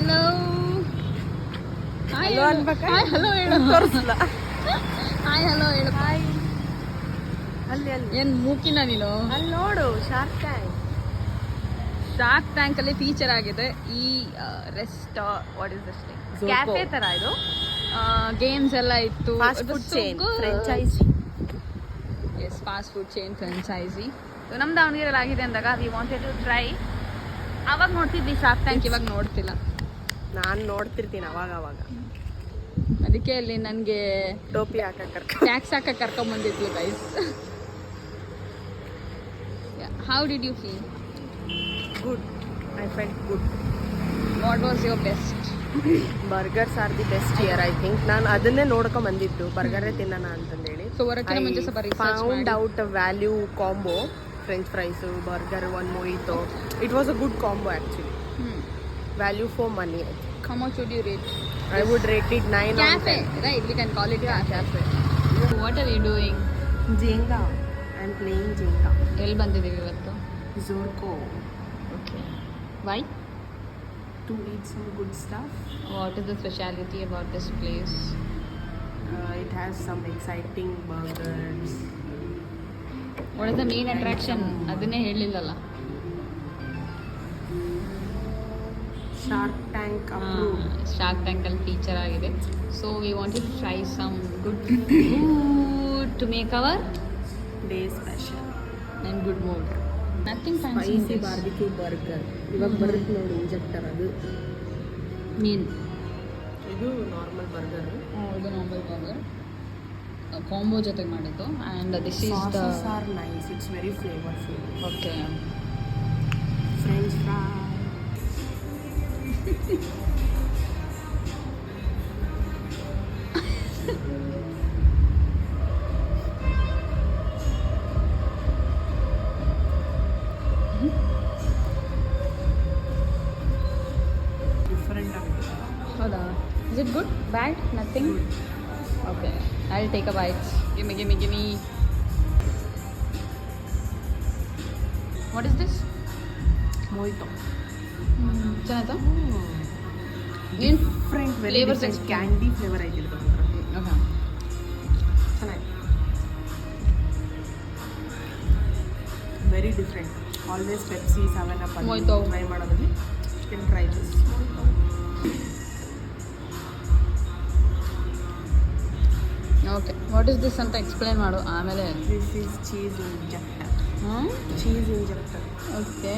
Hello hello ಅನ್ಬೇಕಾ? Hi hello ಹೇಳು ತೋರಿಸ್ಲ ಹಾಯ್ ಹಲೋ ಹೇಳು ಹಾಯ್. ಅಲ್ಲಿ ಅಲ್ಲಿ ಏನ್ ಮೂಕಿನ ನೀನು ಅಲ್ಲಿ ನೋಡು ಶಾರ್ಕ್ ಟ್ಯಾಂಕ್. ಶಾರ್ಕ್ ಟ್ಯಾಂಕ್ ಅಲ್ಲಿ ಫೀಚರ್ ಆಗಿದೆ ಈ rest what is this cafe ತರ ಇದು. ಗೇಮ್ಸ್ ಎಲ್ಲ ಇತ್ತು. Fast food chain franchise. Yes fast food chain franchise. ನಮ್ಮ ದಾವಣಗೆರೆಯಲ್ಲಿ ಆಗಿದೆ ಅಂದಾಗ ವಿ ವಾಂಟೆಡ್ ಟು ಟ್ರೈ. ಅವಾಗ ನೋಡ್ತಿದ್ವಿ ಶಾರ್ಕ್ ಟ್ಯಾಂಕ್, ಇವಾಗ ನೋಡ್ತಿಲ್ಲ. ನಾನು ನೋಡ್ತಿರ್ತೀನಿ ಅವಾಗ ಅವಾಗ. ಅದಕ್ಕೆ ಅಲ್ಲಿ ನನಗೆ ಟೋಪಿ ಹಾಕಕ್ಕೆ ಟ್ಯಾಕ್ಸ್ ಹಾಕಕ್ಕೆ ಕರ್ಕೊಂಬಂದಿದ್ವಿ guys. How did you feel? Good. I felt good. What was your best? Burgers are the best here I think. ನಾನು ಅದನ್ನೇ ನೋಡ್ಕೊಂಡ್ ಬಂದಿದ್ದು, ಬರ್ಗರೇ ತಿನ್ನೋಣ ಅಂತಂದೇಳಿ. ಸೊ ಹೊರಕ್ಕೆ ಮುಂಚೆ ಸ್ವಲ್ಪ research found out value combo. French fries, burger, one mojito. It was a good combo actually. Value for money. How much would you rate? I would rate it 9 on 10. Cafe, right? We can call it cafe. What are you doing? Jenga. I'm playing Jenga. ಎಲ್ಲಿ ಬಂದಿದ್ದೀವಿ ಇವತ್ತು? Zorko. Okay. Why? To eat some good stuff. What is the speciality about this place? It has some exciting burgers. What is the main attraction? ಅದನ್ನೇ ಹೇಳಿಲ್ಲಲ್ಲ. Shark Tank approved. Shark Tank ಅಲ್ಲಿ feature ಆಗಿದೆ. So we wanted to try some good food to make our Day special. and good mood. Nothing fancy. Spicy barbecue burger. ಇವಾಗ ಬರುತ್ತೆ ನೋಡಿ injector ಅದು. ಮೀನ್. ಇದು normal burger. ಇದು normal burger. Combo ಜೊತೆಗೆ ಮಾಡಿದ್ದು. And this is the sauces are nice. It's very flavorful. Okay. French fry. Different ಆಗಿದೆ. ಹೌದಾ? Is it good? Bad? Nothing? Okay. I'll take a bite. Give me. What is this? Mojito. ಚೆನ್ನಾಯ್ತಾ? ಏನು different very Flavors different explain. Candy flavour ಐತಿ ಇದು ಬಂದ್ರೆ. Okay. ಚೆನ್ನಾಗಿ very different. Always Pepsi 7 up Mojito. Try ಮಾಡೋದಲ್ಲಿ can try this. Okay what is this ಅಂತ explain ಮಾಡು ಆಮೇಲೆ. This is cheese injector. Cheese injector. Okay